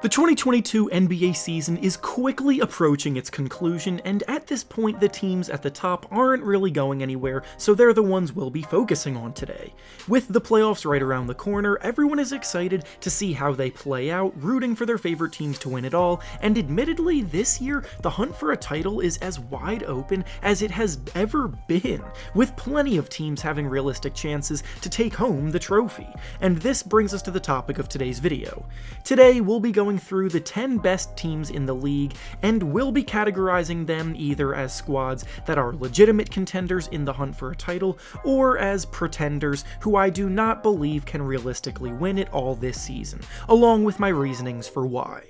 The 2022 NBA season is quickly approaching its conclusion, and at this point the teams at the top aren't really going anywhere, so they're the ones we'll be focusing on today. With the playoffs right around the corner, everyone is excited to see how they play out, rooting for their favorite teams to win it all, and admittedly this year the hunt for a title is as wide open as it has ever been, with plenty of teams having realistic chances to take home the trophy. And this brings us to the topic of today's video. Today we'll be going through the 10 best teams in the league, and we'll be categorizing them either as squads that are legitimate contenders in the hunt for a title, or as pretenders who I do not believe can realistically win it all this season, along with my reasonings for why.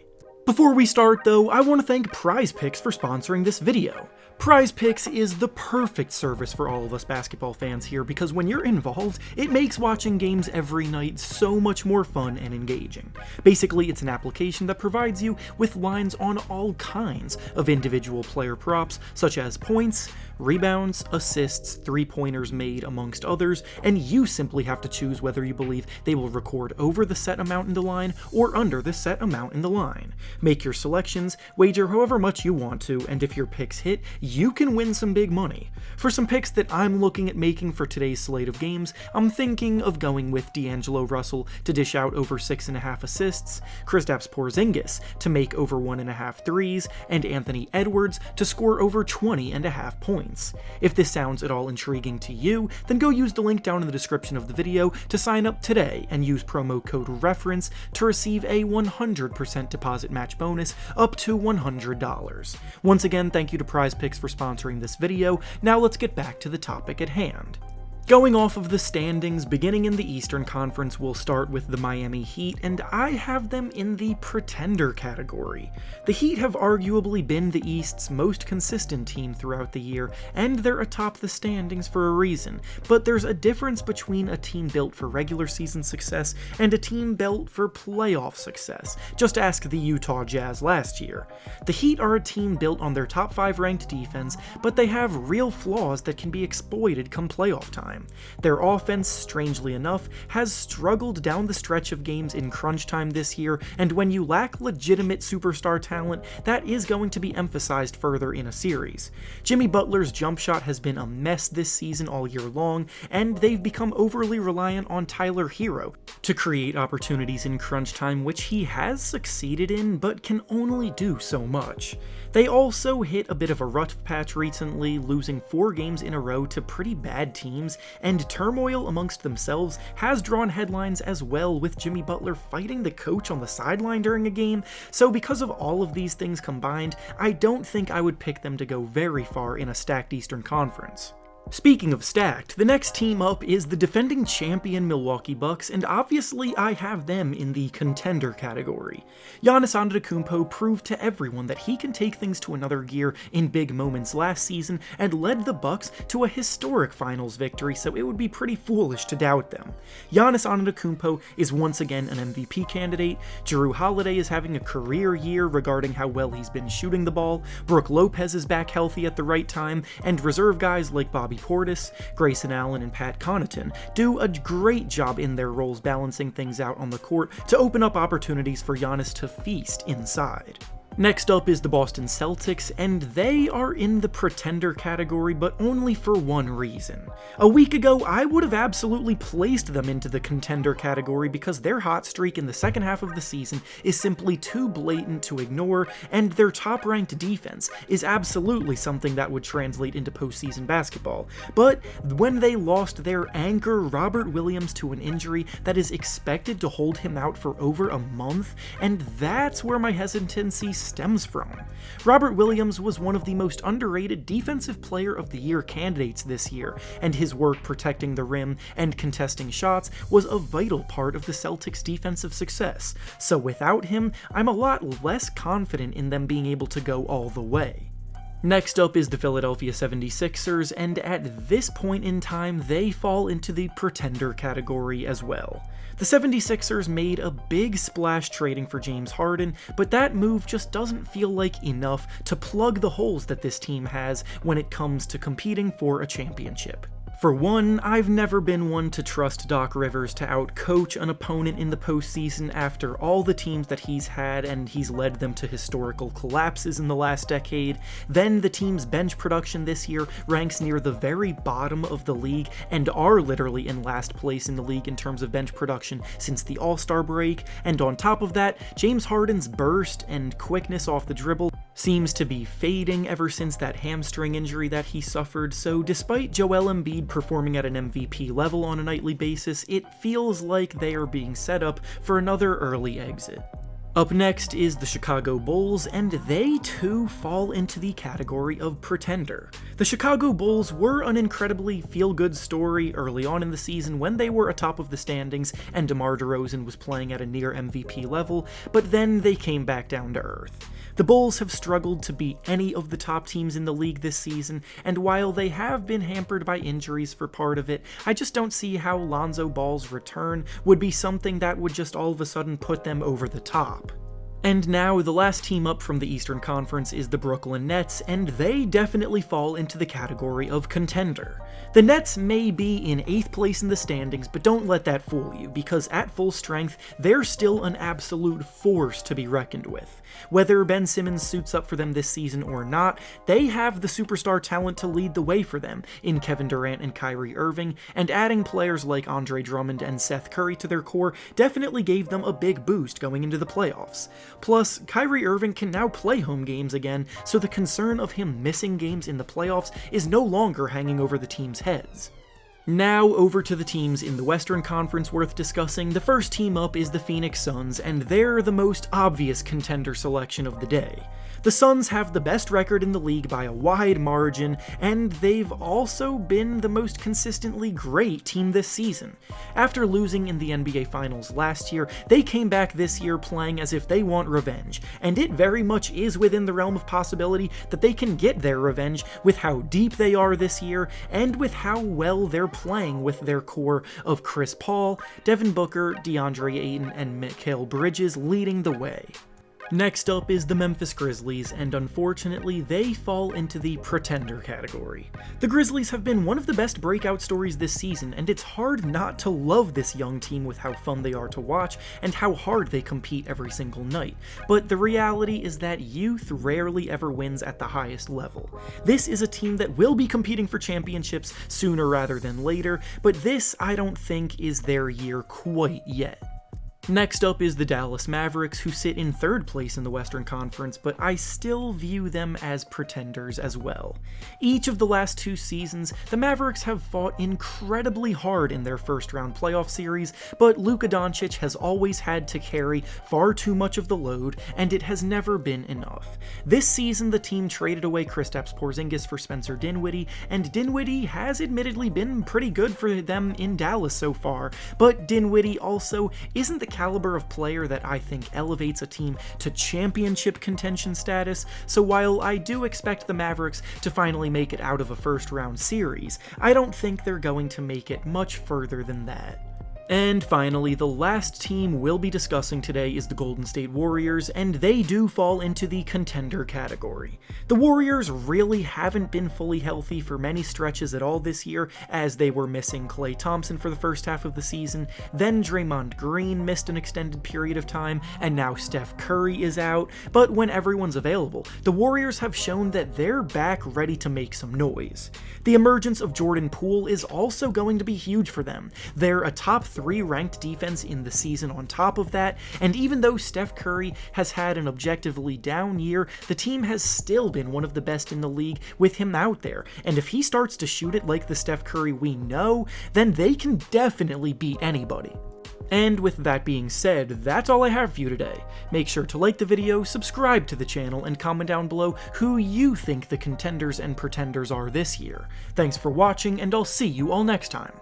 Before we start though, I want to thank PrizePicks for sponsoring this video. PrizePicks is the perfect service for all of us basketball fans here because when you're involved, it makes watching games every night so much more fun and engaging. Basically, it's an application that provides you with lines on all kinds of individual player props, such as points, rebounds, assists, three-pointers made, amongst others, and you simply have to choose whether you believe they will record over the set amount in the line or under the set amount in the line. Make your selections, wager however much you want to, and if your picks hit, you can win some big money. For some picks that I'm looking at making for today's slate of games, I'm thinking of going with D'Angelo Russell to dish out over 6.5 assists, Kristaps Porzingis to make over 1.5 threes, and Anthony Edwards to score over 20.5 points. If this sounds at all intriguing to you, then go use the link down in the description of the video to sign up today and use promo code REFERENCE to receive a 100% deposit match bonus up to $100. Once again, thank you to PrizePicks for sponsoring this video. Now let's get back to the topic at hand. Going off of the standings, beginning in the Eastern Conference, we'll start with the Miami Heat, and I have them in the pretender category. The Heat have arguably been the East's most consistent team throughout the year, and they're atop the standings for a reason, but there's a difference between a team built for regular season success and a team built for playoff success. Just ask the Utah Jazz last year. The Heat are a team built on their top 5 ranked defense, but they have real flaws that can be exploited come playoff time. Their offense, strangely enough, has struggled down the stretch of games in crunch time this year, and when you lack legitimate superstar talent, that is going to be emphasized further in a series. Jimmy Butler's jump shot has been a mess this season all year long, and they've become overly reliant on Tyler Hero to create opportunities in crunch time, which he has succeeded in, but can only do so much. They also hit a bit of a rough patch recently, losing 4 games in a row to pretty bad teams, and turmoil amongst themselves has drawn headlines as well, with Jimmy Butler fighting the coach on the sideline during a game, so because of all of these things combined, I don't think I would pick them to go very far in a stacked Eastern Conference. Speaking of stacked, the next team up is the defending champion Milwaukee Bucks, and obviously I have them in the contender category. Giannis Antetokounmpo proved to everyone that he can take things to another gear in big moments last season and led the Bucks to a historic finals victory, so it would be pretty foolish to doubt them. Giannis Antetokounmpo is once again an MVP candidate, Jrue Holiday is having a career year regarding how well he's been shooting the ball, Brook Lopez is back healthy at the right time, and reserve guys like Bobby Portis, Grayson Allen, and Pat Connaughton do a great job in their roles balancing things out on the court to open up opportunities for Giannis to feast inside. Next up is the Boston Celtics, and they are in the pretender category, but only for one reason. A week ago, I would have absolutely placed them into the contender category because their hot streak in the second half of the season is simply too blatant to ignore, and their top-ranked defense is absolutely something that would translate into postseason basketball. But when they lost their anchor, Robert Williams, to an injury that is expected to hold him out for over a month, and that's where my hesitancy stems from. Robert Williams was one of the most underrated Defensive Player of the Year candidates this year, and his work protecting the rim and contesting shots was a vital part of the Celtics' defensive success, so without him, I'm a lot less confident in them being able to go all the way. Next up is the Philadelphia 76ers, and at this point in time, they fall into the pretender category as well. The 76ers made a big splash trading for James Harden, but that move just doesn't feel like enough to plug the holes that this team has when it comes to competing for a championship. For one, I've never been one to trust Doc Rivers to outcoach an opponent in the postseason after all the teams that he's had, and he's led them to historical collapses in the last decade. Then the team's bench production this year ranks near the very bottom of the league and are literally in last place in the league in terms of bench production since the All-Star break, and on top of that, James Harden's burst and quickness off the dribble seems to be fading ever since that hamstring injury that he suffered, so despite Joel Embiid performing at an MVP level on a nightly basis, it feels like they are being set up for another early exit. Up next is the Chicago Bulls, and they too fall into the category of pretender. The Chicago Bulls were an incredibly feel-good story early on in the season when they were atop of the standings and DeMar DeRozan was playing at a near MVP level, but then they came back down to earth. The Bulls have struggled to beat any of the top teams in the league this season, and while they have been hampered by injuries for part of it, I just don't see how Lonzo Ball's return would be something that would just all of a sudden put them over the top. And now, the last team up from the Eastern Conference is the Brooklyn Nets, and they definitely fall into the category of contender. The Nets may be in 8th place in the standings, but don't let that fool you, because at full strength, they're still an absolute force to be reckoned with. Whether Ben Simmons suits up for them this season or not, they have the superstar talent to lead the way for them in Kevin Durant and Kyrie Irving, and adding players like Andre Drummond and Seth Curry to their core definitely gave them a big boost going into the playoffs. Plus, Kyrie Irving can now play home games again, so the concern of him missing games in the playoffs is no longer hanging over the team's heads. Now over to the teams in the Western Conference worth discussing. The first team up is the Phoenix Suns, and they're the most obvious contender selection of the day. The Suns have the best record in the league by a wide margin, and they've also been the most consistently great team this season. After losing in the NBA Finals last year, they came back this year playing as if they want revenge, and it very much is within the realm of possibility that they can get their revenge with how deep they are this year, and with how well they're playing with their core of Chris Paul, Devin Booker, DeAndre Ayton, and Mikal Bridges leading the way. Next up is the Memphis Grizzlies, and unfortunately, they fall into the pretender category. The Grizzlies have been one of the best breakout stories this season, and it's hard not to love this young team with how fun they are to watch and how hard they compete every single night. But the reality is that youth rarely ever wins at the highest level. This is a team that will be competing for championships sooner rather than later, but this, I don't think, is their year quite yet. Next up is the Dallas Mavericks, who sit in 3rd place in the Western Conference, but I still view them as pretenders as well. Each of the last 2 seasons, the Mavericks have fought incredibly hard in their first-round playoff series, but Luka Doncic has always had to carry far too much of the load, and it has never been enough. This season, the team traded away Kristaps Porzingis for Spencer Dinwiddie, and Dinwiddie has admittedly been pretty good for them in Dallas so far, but Dinwiddie also isn't the caliber of player that I think elevates a team to championship contention status, so while I do expect the Mavericks to finally make it out of a first-round series, I don't think they're going to make it much further than that. And finally, the last team we'll be discussing today is the Golden State Warriors, and they do fall into the contender category. The Warriors really haven't been fully healthy for many stretches at all this year, as they were missing Klay Thompson for the first half of the season, then Draymond Green missed an extended period of time, and now Steph Curry is out, but when everyone's available, the Warriors have shown that they're back ready to make some noise. The emergence of Jordan Poole is also going to be huge for them. They're a top 3 ranked defense in the season on top of that, and even though Steph Curry has had an objectively down year, the team has still been one of the best in the league with him out there, and if he starts to shoot it like the Steph Curry we know, then they can definitely beat anybody. And with that being said, that's all I have for you today. Make sure to like the video, subscribe to the channel, and comment down below who you think the contenders and pretenders are this year. Thanks for watching, and I'll see you all next time.